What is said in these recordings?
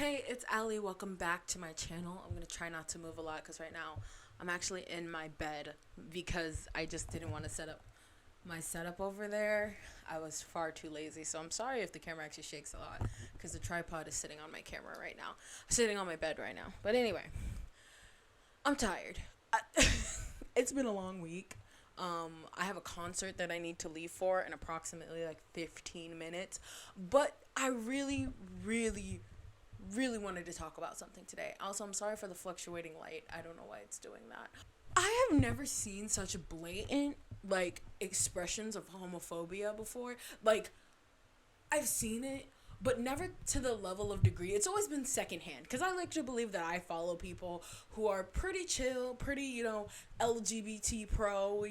Hey, it's Allie. Welcome back to my channel. I'm going to try not to move a lot because right now I'm actually in my bed because I just didn't want to set up my setup over there. I was far too lazy, so I'm sorry if the camera actually shakes a lot because the tripod is sitting on my camera right now. Sitting on my bed right now. But anyway, I'm tired. It's been a long week. I have a concert that I need to leave for in approximately like 15 minutes. But I really wanted to talk about something today. Also, I'm sorry for the fluctuating light. I don't know why it's doing that. I have never seen such blatant expressions of homophobia before. I've seen it, but never to the level of degree. It's always been secondhand because I like to believe that I follow people who are pretty chill, pretty, LGBT pro,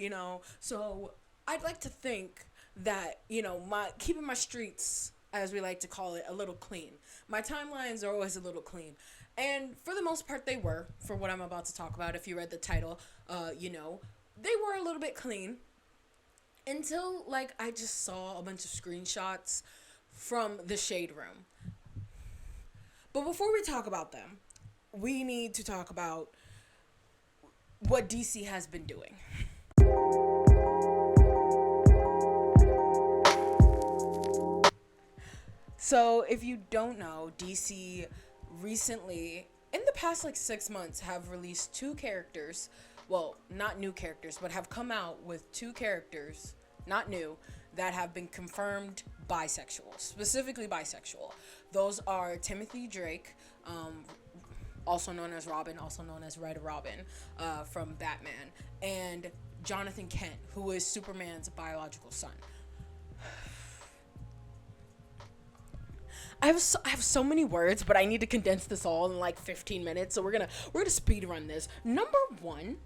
So I'd like to think that, my keeping my streets, as we like to call it, a little clean. My timelines are always a little clean. And for the most part, they were, for what I'm about to talk about. If you read the title, they were a little bit clean until, I just saw a bunch of screenshots from the Shade Room. But before we talk about them, we need to talk about what DC has been doing. So, if you don't know, DC recently, in the past 6 months, have released two characters. Well, not new characters, but have come out with two characters, not new, that have been confirmed bisexual, specifically bisexual. Those are Timothy Drake, also known as Robin, also known as Red Robin, from Batman, and Jonathan Kent, who is Superman's biological son. I have so many words, but I need to condense this all in 15 minutes. So we're gonna speed run this. Number one,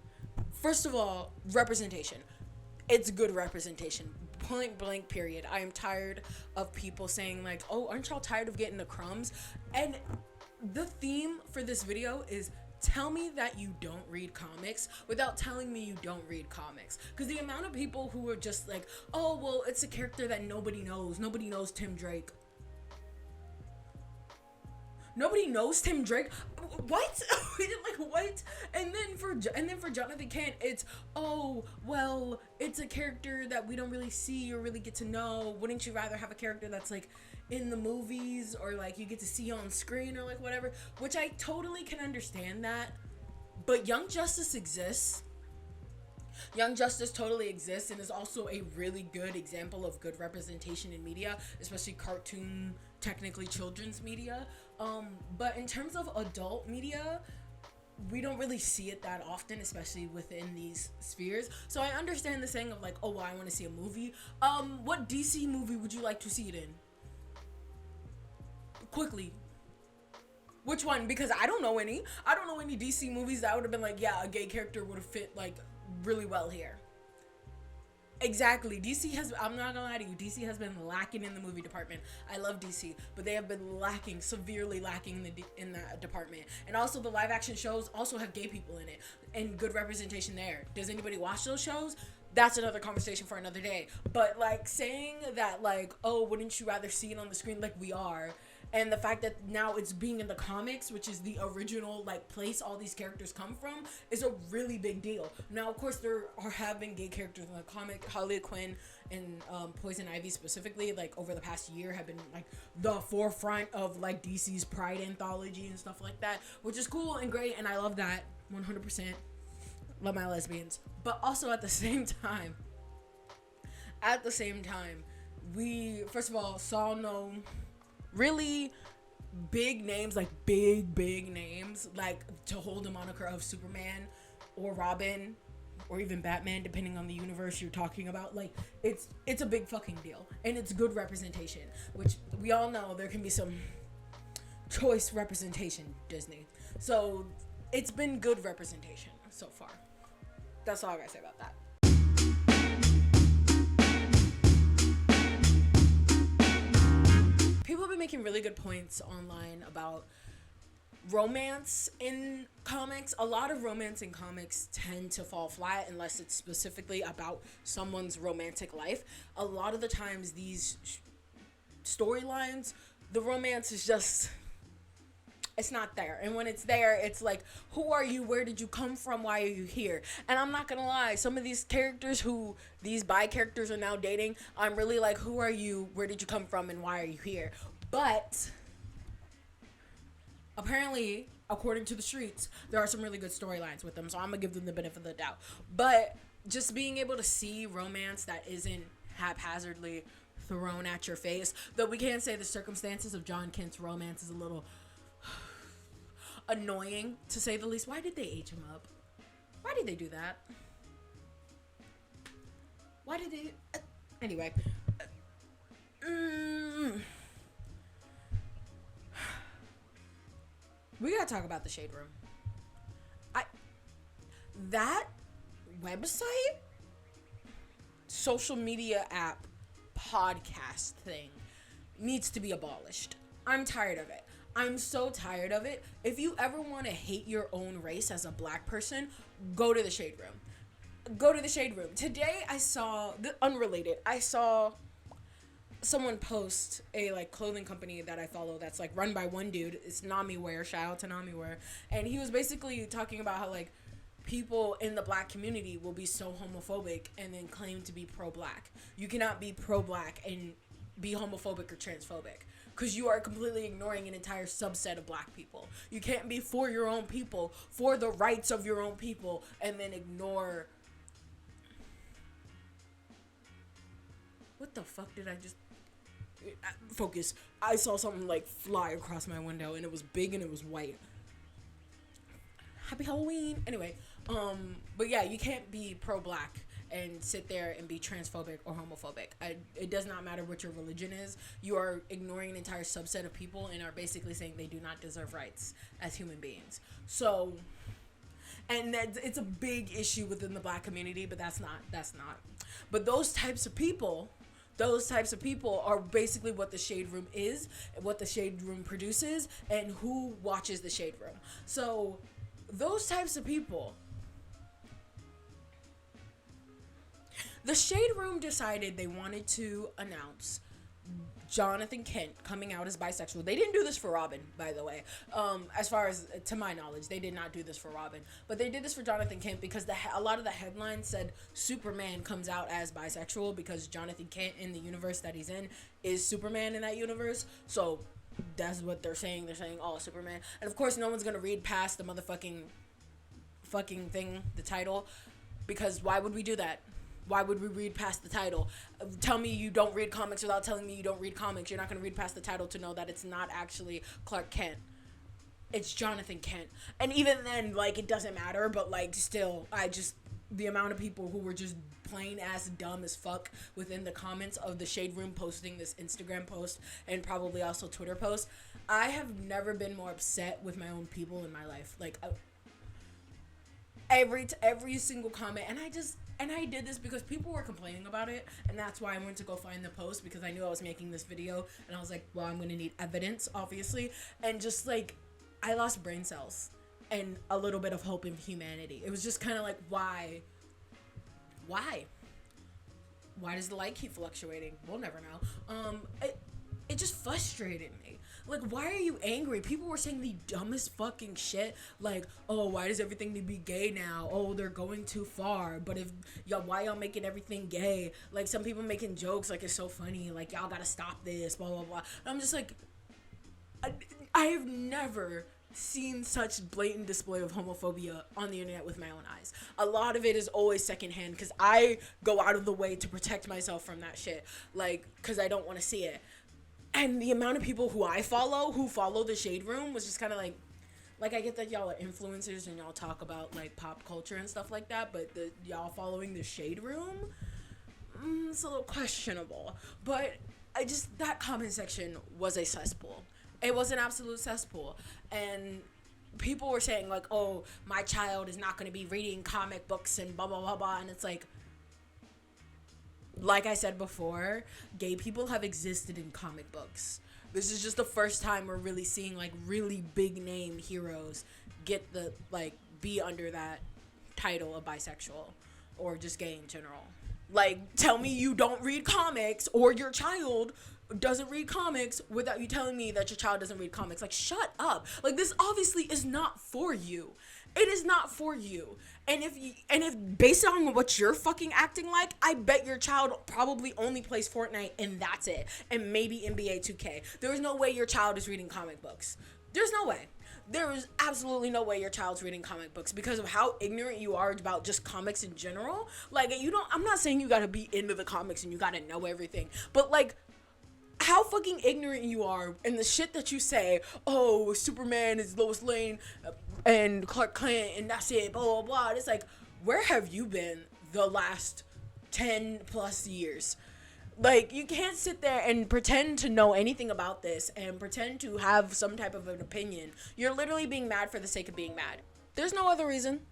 first of all, representation. It's good representation. Point blank. Period. I am tired of people saying "Oh, aren't y'all tired of getting the crumbs?" And the theme for this video is tell me that you don't read comics without telling me you don't read comics. Because the amount of people who are just "Oh, well, it's a character that nobody knows. Nobody knows Tim Drake." Nobody knows Tim Drake. What? What? And then for Jonathan Kent, it's well, it's a character that we don't really see or really get to know. Wouldn't you rather have a character that's in the movies or you get to see on screen or whatever? Which I totally can understand that. But Young Justice exists. Young Justice totally exists and is also a really good example of good representation in media, especially cartoon, technically children's media. But in terms of adult media, we don't really see it that often, especially within these spheres. So I understand the saying of "Oh, well, I want to see a movie." What DC movie would you like to see it in? Quickly. Which one? Because I don't know any. I don't know any DC movies that would have been yeah, a gay character would have fit really well here. Exactly. DC has, I'm not gonna lie to you, DC has been lacking in the movie department. I love DC, but they have been severely lacking in that department. And also the live action shows also have gay people in it and good representation there. Does anybody watch those shows? That's another conversation for another day. But saying that "Oh, wouldn't you rather see it on the screen?" We are. And the fact that now it's being in the comics, which is the original place all these characters come from, is a really big deal. Now, of course, there have been gay characters in the comic. Harley Quinn and Poison Ivy specifically, over the past year, have been the forefront of DC's Pride anthology and stuff like that, which is cool and great, and I love that 100%. Love my lesbians, but also at the same time, we first of all saw no really big names, big names, to hold the moniker of Superman or Robin or even Batman, depending on the universe you're talking about. It's a big fucking deal, and it's good representation, which we all know there can be some choice representation, Disney. So it's been good representation so far. That's all I gotta say about that. People have been making really good points online about romance in comics. A lot of romance in comics tend to fall flat unless it's specifically about someone's romantic life. A lot of the times these storylines, the romance is just It's not there. And when it's there, it's like, who are you? Where did you come from? Why are you here? And I'm not gonna lie, some of these characters who these bi characters are now dating, I'm really like, who are you? Where did you come from? And why are you here? But apparently, according to the streets, there are some really good storylines with them. So I'm gonna give them the benefit of the doubt. But just being able to see romance that isn't haphazardly thrown at your face, though we can say the circumstances of John Kent's romance is a little annoying, to say the least. Why did they age him up? Why did they do that? Why did they... anyway. We gotta talk about the Shade Room. That website, social media app, podcast thing needs to be abolished. I'm tired of it. I'm so tired of it. If you ever want to hate your own race as a black person, go to the Shade Room. Go to the Shade Room. Today I saw, unrelated, I saw someone post a like clothing company that I follow that's like run by one dude. It's Nami Wear. Shout out to Nami Wear. And he was basically talking about how like people in the black community will be so homophobic and then claim to be pro-black. You cannot be pro-black and be homophobic or transphobic, because you are completely ignoring an entire subset of black people. You can't be for your own people, for the rights of your own people, and then ignore... What the fuck did I just... Focus. I saw something like fly across my window, and it was big and it was white. Happy Halloween. Anyway, but yeah, you can't be pro-black and sit there and be transphobic or homophobic. It does not matter what your religion is. You are ignoring an entire subset of people and are basically saying they do not deserve rights as human beings. So, and it's a big issue within the black community, but that's not. But those types of people are basically what the Shade Room is, what the Shade Room produces, and who watches the Shade Room. So those types of people, the Shade Room decided they wanted to announce Jonathan Kent coming out as bisexual. They didn't do this for Robin, by the way. As far as to my knowledge, they did not do this for Robin, but they did this for Jonathan Kent because a lot of the headlines said Superman comes out as bisexual because Jonathan Kent in the universe that he's in is Superman in that universe. So that's what they're saying. They're saying, oh, Superman. And of course, no one's gonna read past the motherfucking thing, the title, because why would we do that? Why would we read past the title? Tell me you don't read comics without telling me you don't read comics. You're not going to read past the title to know that it's not actually Clark Kent. It's Jonathan Kent. And even then, like, it doesn't matter, but, like, still, the amount of people who were just plain ass dumb as fuck within the comments of the Shade Room posting this Instagram post and probably also Twitter post. I have never been more upset with my own people in my life. Like, every single comment, and I did this because people were complaining about it, and that's why I went to go find the post, because I knew I was making this video, and I was like, well, I'm gonna need evidence, obviously, and just like, I lost brain cells and a little bit of hope in humanity. It was just kind of like, why does the light keep fluctuating? We'll never know. It just frustrated me. Like, why are you angry? People were saying the dumbest fucking shit. Like, oh, why does everything need to be gay now? Oh, they're going too far. But why y'all making everything gay? Like, some people making jokes like it's so funny. Like, y'all gotta stop this, blah, blah, blah. And I'm just like, I have never seen such blatant display of homophobia on the internet with my own eyes. A lot of it is always secondhand, because I go out of the way to protect myself from that shit. Like, because I don't want to see it. And the amount of people who follow the Shade Room was just kind of like I get that y'all are influencers and y'all talk about like pop culture and stuff like that, but y'all following the Shade Room, it's a little questionable. But that comment section was a cesspool. It was an absolute cesspool. And people were saying like, oh, my child is not going to be reading comic books and blah, blah, blah, blah. And it's like I said before, gay people have existed in comic books. This is just the first time we're really seeing like really big name heroes get be under that title of bisexual or just gay in general. Like, tell me you don't read comics or your child doesn't read comics without you telling me that your child doesn't read comics. Like, shut up. Like, this obviously is not for you. It is not for you. And if based on what you're fucking acting like, I bet your child probably only plays Fortnite and that's it. And maybe NBA 2K. There's no way your child is reading comic books. There's no way. There is absolutely no way your child's reading comic books because of how ignorant you are about just comics in general. Like, I'm not saying you gotta be into the comics and you gotta know everything, but like, how fucking ignorant you are and the shit that you say, oh, Superman is Lois Lane and Clark Kent and that's it, blah, blah, blah. It's like, where have you been the last 10 plus years? Like, you can't sit there and pretend to know anything about this and pretend to have some type of an opinion. You're literally being mad for the sake of being mad. There's no other reason.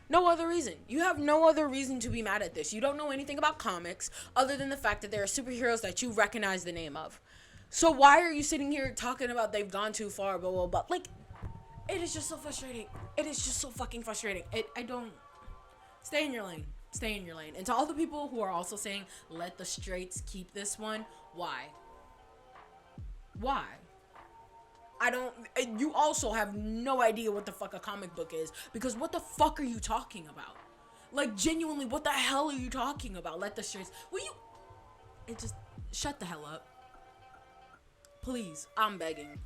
No other reason. You have no other reason to be mad at this. You don't know anything about comics other than the fact that there are superheroes that you recognize the name of. So why are you sitting here talking about they've gone too far, blah, blah, blah. Like, it is just so frustrating. It is just so fucking frustrating. I don't... Stay in your lane. Stay in your lane. And to all the people who are also saying, let the straights keep this one, why? Why? You also have no idea what the fuck a comic book is, because what the fuck are you talking about? Like, genuinely, what the hell are you talking about? Let the straights, shut the hell up. Please, I'm begging.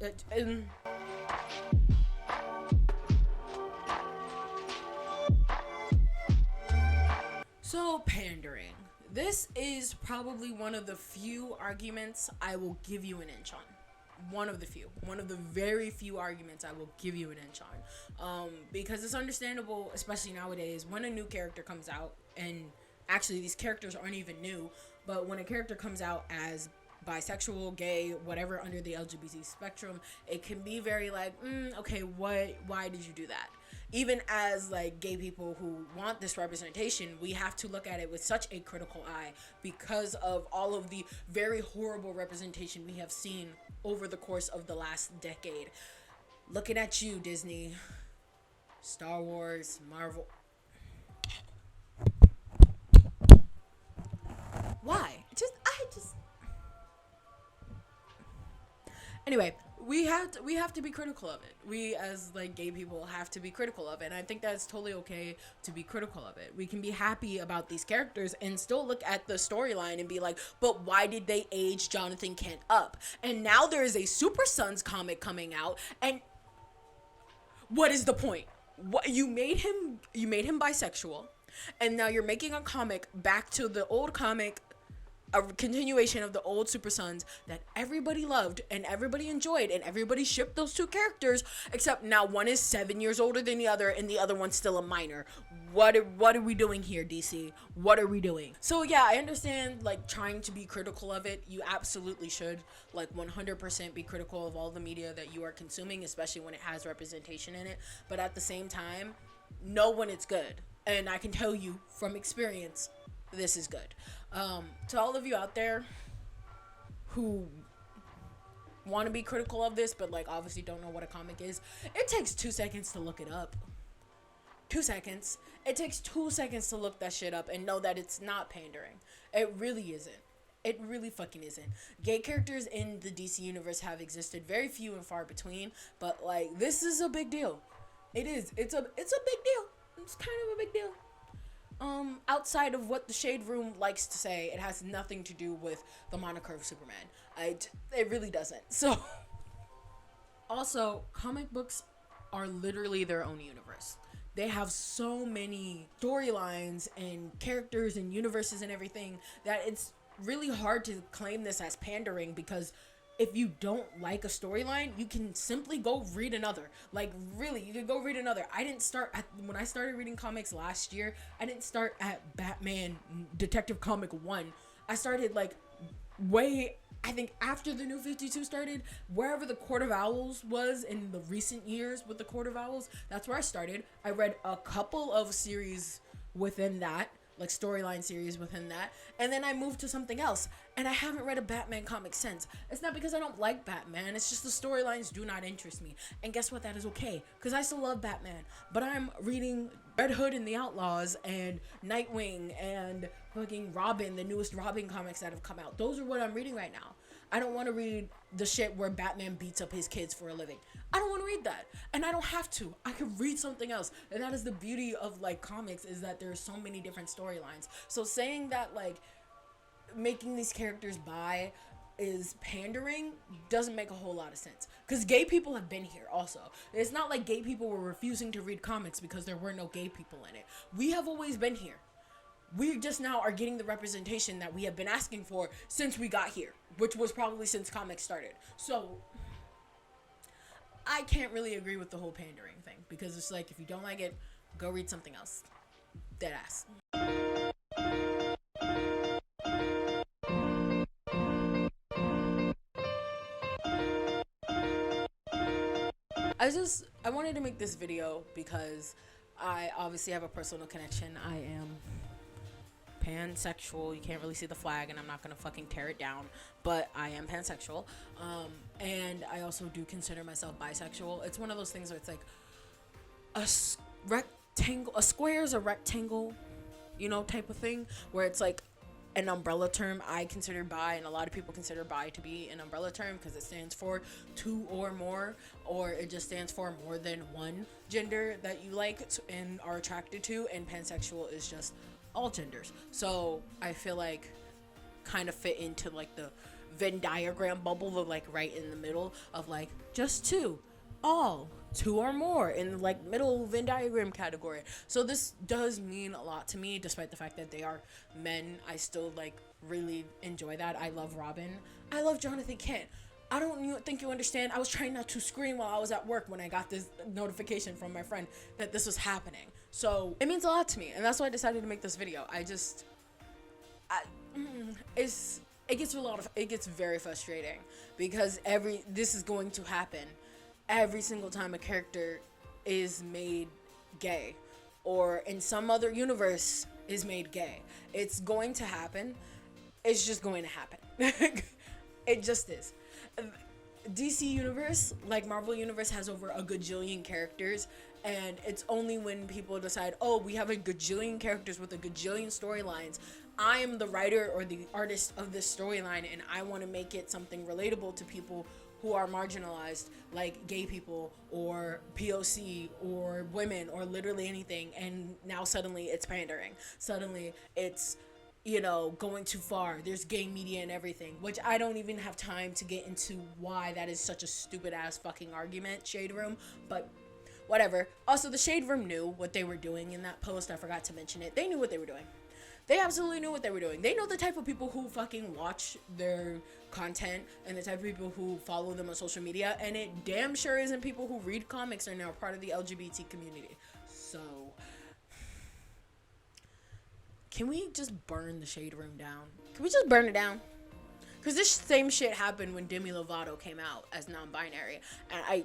So, pandering. This is probably one of the few arguments I will give you an inch on. One of the very few arguments I will give you an inch on. Because it's understandable, especially nowadays, when a new character comes out, and actually these characters aren't even new, but when a character comes out as bisexual, gay, whatever under the LGBT spectrum, it can be very like, okay, why did you do that? Even as like gay people who want this representation, we have to look at it with such a critical eye because of all of the very horrible representation we have seen over the course of the last decade. Looking at you, Disney, Star Wars, Marvel. Why? Anyway, we have to be critical of it. We as like gay people have to be critical of it, and I think that's totally okay to be critical of it. We can be happy about these characters and still look at the storyline and be like, but why did they age Jonathan Kent up? And now there is a Super Sons comic coming out, and what is the point? What you made him bisexual, and now you're making a comic back to the old comic, a continuation of the old Super Sons that everybody loved and everybody enjoyed and everybody shipped those two characters, except now one is 7 years older than the other and the other one's still a minor. What are we doing here, DC? What are we doing? So yeah, I understand like trying to be critical of it. You absolutely should, like 100% be critical of all the media that you are consuming, especially when it has representation in it. But at the same time, know when it's good. And I can tell you from experience, this is good. To all of you out there who want to be critical of this, but like obviously don't know what a comic is, it takes 2 seconds to look it up. 2 seconds. It takes 2 seconds to look that shit up and know that it's not pandering. It really isn't. It really fucking isn't. Gay characters in the DC universe have existed very few and far between, but like this is a big deal. It is. It's a big deal. It's kind of a big deal. Outside of what the Shade Room likes to say, it has nothing to do with the moniker of Superman. It really doesn't. So, also, comic books are literally their own universe. They have so many storylines and characters and universes and everything that it's really hard to claim this as pandering, because if you don't like a storyline, you can simply go read another. Like, really, you can go read another. When I started reading comics last year, I didn't start at Batman Detective Comic 1. I started, like, I think after the New 52 started, wherever the Court of Owls was in the recent years with the Court of Owls, that's where I started. I read a couple of series within that, like storyline series within that, and then I moved to something else, and I haven't read a Batman comic since. It's not because I don't like Batman, it's just the storylines do not interest me, and guess what, that is okay, because I still love Batman, but I'm reading Red Hood and the Outlaws, and Nightwing, and fucking Robin, the newest Robin comics that have come out. Those are what I'm reading right now. I don't want to read the shit where Batman beats up his kids for a living. I don't want to read that, and I don't have to. I could read something else, and that is the beauty of like comics, is that there's so many different storylines. So saying that like making these characters bi is pandering doesn't make a whole lot of sense, because gay people have been here also. It's not like gay people were refusing to read comics because there were no gay people in it. We have always been here. We just now are getting the representation that we have been asking for since we got here, which was probably since comics started. So I can't really agree with the whole pandering thing, because it's like, if you don't like it, go read something else. Dead ass. I wanted to make this video because I obviously have a personal connection. I am pansexual. You can't really see the flag, and I'm not gonna fucking tear it down, but I am pansexual. And I also do consider myself bisexual. It's one of those things where it's like a rectangle, a square is a rectangle, you know, type of thing, where it's like an umbrella term. I consider bi, and a lot of people consider bi to be an umbrella term because it stands for two or more, or it just stands for more than one gender that you like and are attracted to, and pansexual is just all genders. So I feel like kind of fit into like the Venn diagram bubble of like right in the middle of like just two, all, two or more in the like middle Venn diagram category. So this does mean a lot to me, despite the fact that they are men. I still like really enjoy that. I love Robin. I love Jonathan Kent. I don't think you understand. I was trying not to scream while I was at work when I got this notification from my friend that this was happening. So it means a lot to me, and that's why I decided to make this video. It gets very frustrating, because this is going to happen every single time a character is made gay, or in some other universe is made gay. It's going to happen. It's just going to happen. It just is. DC Universe, like Marvel Universe, has over a gajillion characters, and it's only when people decide, oh, we have a gajillion characters with a gajillion storylines, I am the writer or the artist of this storyline, and I want to make it something relatable to people who are marginalized, like gay people or POC or women or literally anything, and now suddenly it's pandering. Suddenly it's, you know, going too far. There's gay media and everything, which I don't even have time to get into why that is such a stupid ass fucking argument, Shade Room, but whatever. Also, the Shade Room knew what they were doing in that post. I forgot to mention it. They knew what they were doing. They absolutely knew what they were doing. They know the type of people who fucking watch their content and the type of people who follow them on social media, and it damn sure isn't people who read comics or now part of the LGBT community. So can we just burn the Shade Room down? Can we just burn it down? Because this same shit happened when Demi Lovato came out as non-binary, and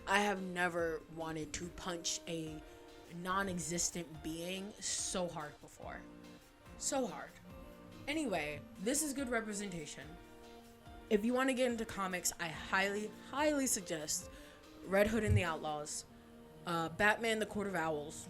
I have never wanted to punch a non-existent being so hard before. So hard. Anyway, this is good representation. If you want to get into comics, I highly suggest Red Hood and the Outlaws, Batman the Court of Owls,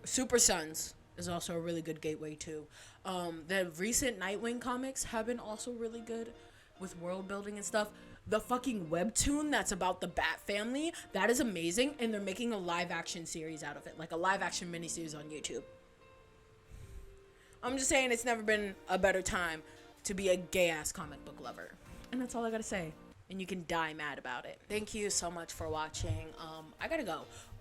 Super Sons is also a really good gateway too. The recent Nightwing comics have been also really good with world building and stuff. The fucking webtoon that's about the Bat family, that is amazing, and they're making a live action series out of it, like a live action miniseries on YouTube. I'm just saying, it's never been a better time to be a gay ass comic book lover. And that's all I gotta say. And you can die mad about it. Thank you so much for watching. I gotta go.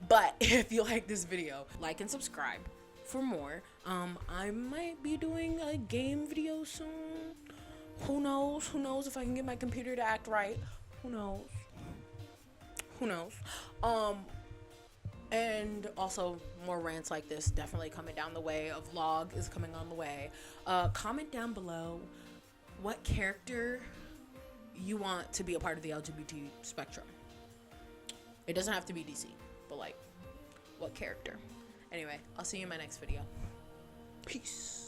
But if you like this video, like and subscribe for more. I might be doing a game video soon. Who knows if I can get my computer to act right. Who knows. And also more rants like this definitely coming down the way. A vlog is coming on the way. Comment down below what character you want to be a part of the LGBT spectrum. It doesn't have to be DC, but like, what character? Anyway, I'll see you in my next video. Peace.